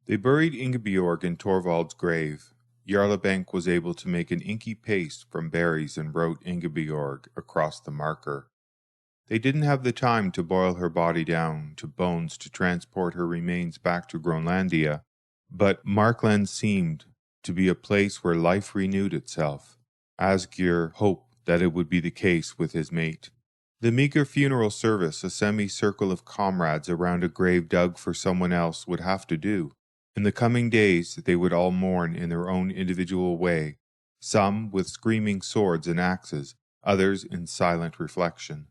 They buried Ingibjörg in Thorvald's grave. Jarlabank was able to make an inky paste from berries and wrote Ingibjörg across the marker. They didn't have the time to boil her body down to bones to transport her remains back to Groenlandia, but Markland seemed to be a place where life renewed itself. Ásgeirr hoped that it would be the case with his mate. The meager funeral service, a semicircle of comrades around a grave dug for someone else, would have to do. In the coming days, they would all mourn in their own individual way, some with screaming swords and axes, others in silent reflection,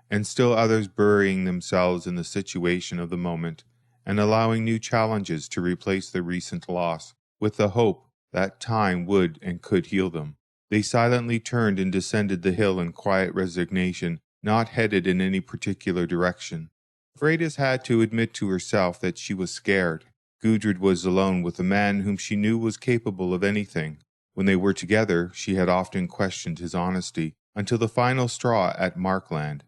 and still others burying themselves in the situation of the moment and allowing new challenges to replace the recent loss, with the hope that time would and could heal them. They silently turned and descended the hill in quiet resignation, not headed in any particular direction. Freydis had to admit to herself that she was scared. Gudrid was alone with a man whom she knew was capable of anything. When they were together, she had often questioned his honesty, until the final straw at Markland.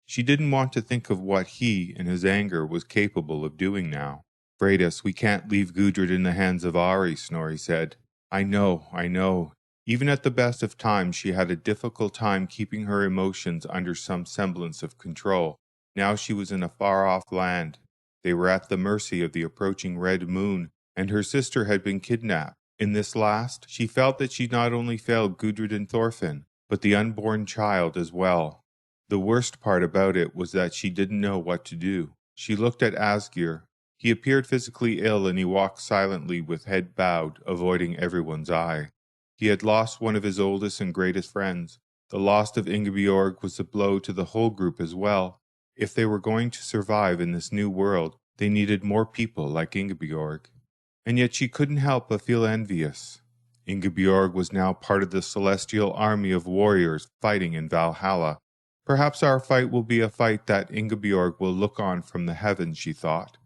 She didn't want to think of what he, in his anger, was capable of doing now. "Freydis, we can't leave Gudrid in the hands of Ari," Snorri said. I know. Even at the best of times, she had a difficult time keeping her emotions under some semblance of control. Now she was in a far-off land. They were at the mercy of the approaching red moon, and her sister had been kidnapped. In this last, she felt that she not only failed Gudrid and Thorfinn, but the unborn child as well. The worst part about it was that she didn't know what to do. She looked at Ásgeirr. He appeared physically ill, and he walked silently with head bowed, avoiding everyone's eye. He had lost one of his oldest and greatest friends. The loss of Ingibjörg was a blow to the whole group as well. If they were going to survive in this new world, they needed more people like Ingibjörg. And yet she couldn't help but feel envious. Ingibjörg was now part of the celestial army of warriors fighting in Valhalla. Perhaps our fight will be a fight that Ingibjörg will look on from the heavens, she thought.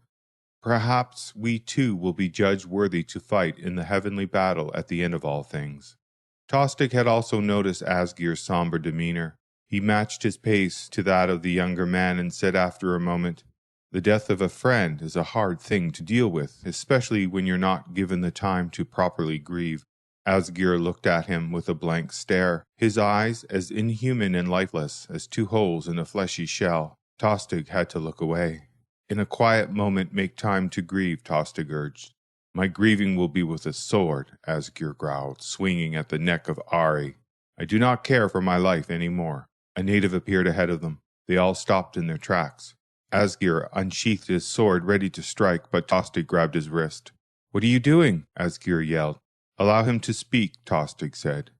Perhaps we too will be judged worthy to fight in the heavenly battle at the end of all things. Tostig had also noticed Ásgeirr's somber demeanor. He matched his pace to that of the younger man and said after a moment, "The death of a friend is a hard thing to deal with, especially when you're not given the time to properly grieve." Ásgeirr looked at him with a blank stare, his eyes as inhuman and lifeless as two holes in a fleshy shell. Tostig had to look away. "In a quiet moment make time to grieve," Tostig urged. "My grieving will be with a sword," Ásgeirr growled, swinging at the neck of Ari. "I do not care for my life any more." A native appeared ahead of them. They all stopped in their tracks. Ásgeirr unsheathed his sword, ready to strike, but Tostig grabbed his wrist. "What are you doing?" Ásgeirr yelled. "Allow him to speak," Tostig said.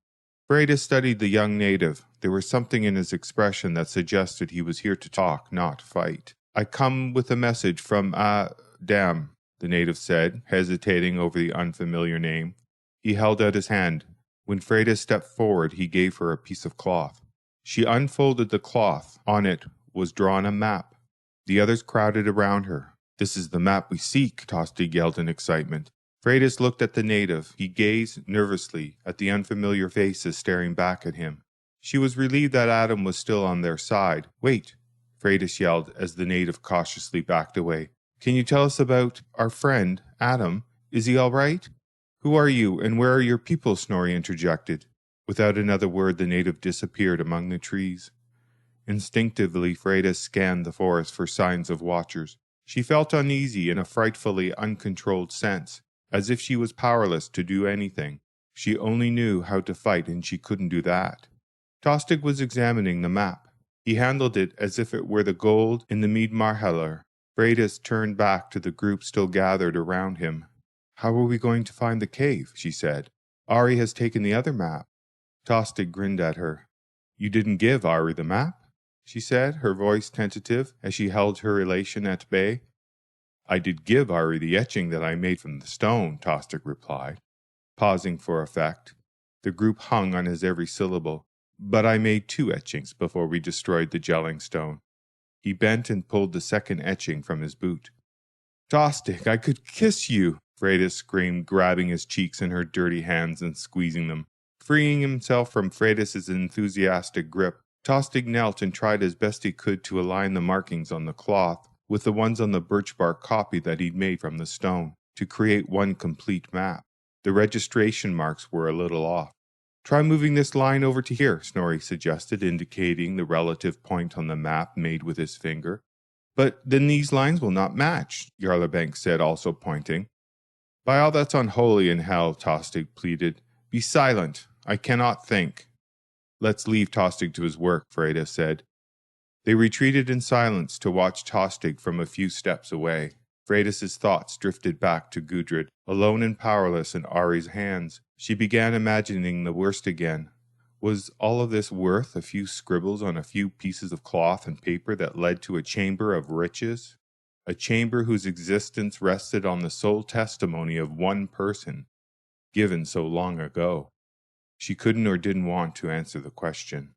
Freydis studied the young native. There was something in his expression that suggested he was here to talk, not fight. "I come with a message from Dam," the native said, hesitating over the unfamiliar name. He held out his hand. When Freydis stepped forward, he gave her a piece of cloth. She unfolded the cloth. On it was drawn a map. The others crowded around her. "This is the map we seek," Tostig yelled in excitement. Freydis looked at the native. He gazed nervously at the unfamiliar faces staring back at him. She was relieved that Adam was still on their side. "Wait," Freydis yelled as the native cautiously backed away. "Can you tell us about our friend, Adam? Is he all right?" "Who are you, and where are your people?" Snorri interjected. Without another word, the native disappeared among the trees. Instinctively, Freydis scanned the forest for signs of watchers. She felt uneasy in a frightfully uncontrolled sense, as if she was powerless to do anything. She only knew how to fight, and she couldn't do that. Tostig was examining the map. He handled it as if it were the gold in the meiðmarhellir. Freydis turned back to the group still gathered around him. "How are we going to find the cave?" she said. "Ari has taken the other map." Tostig grinned at her. "You didn't give Ari the map?" she said, her voice tentative as she held her relation at bay. "I did give Ari the etching that I made from the stone," Tostig replied, pausing for effect. The group hung on his every syllable. "But I made 2 etchings before we destroyed the gelling stone." He bent and pulled the second etching from his boot. "Tostig, I could kiss you!" Freydis screamed, grabbing his cheeks in her dirty hands and squeezing them. Freeing himself from Freydis' enthusiastic grip, Tostig knelt and tried as best he could to align the markings on the cloth with the ones on the birch bark copy that he'd made from the stone. to create one complete map. The registration marks were a little off. Try moving this line over to here, Snorri suggested, indicating the relative point on the map made with his finger. But then these lines will not match, Jarlabank said, also pointing. By all that's unholy in hell, Tostig pleaded, be silent. I cannot think. Let's leave Tostig to his work, Freydis said. They retreated in silence to watch Tostig from a few steps away. Freydis's thoughts drifted back to Gudrid, alone and powerless in Ari's hands. She began imagining the worst again. Was all of this worth a few scribbles on a few pieces of cloth and paper that led to a chamber of riches? A chamber whose existence rested on the sole testimony of one person, given so long ago. She couldn't or didn't want to answer the question.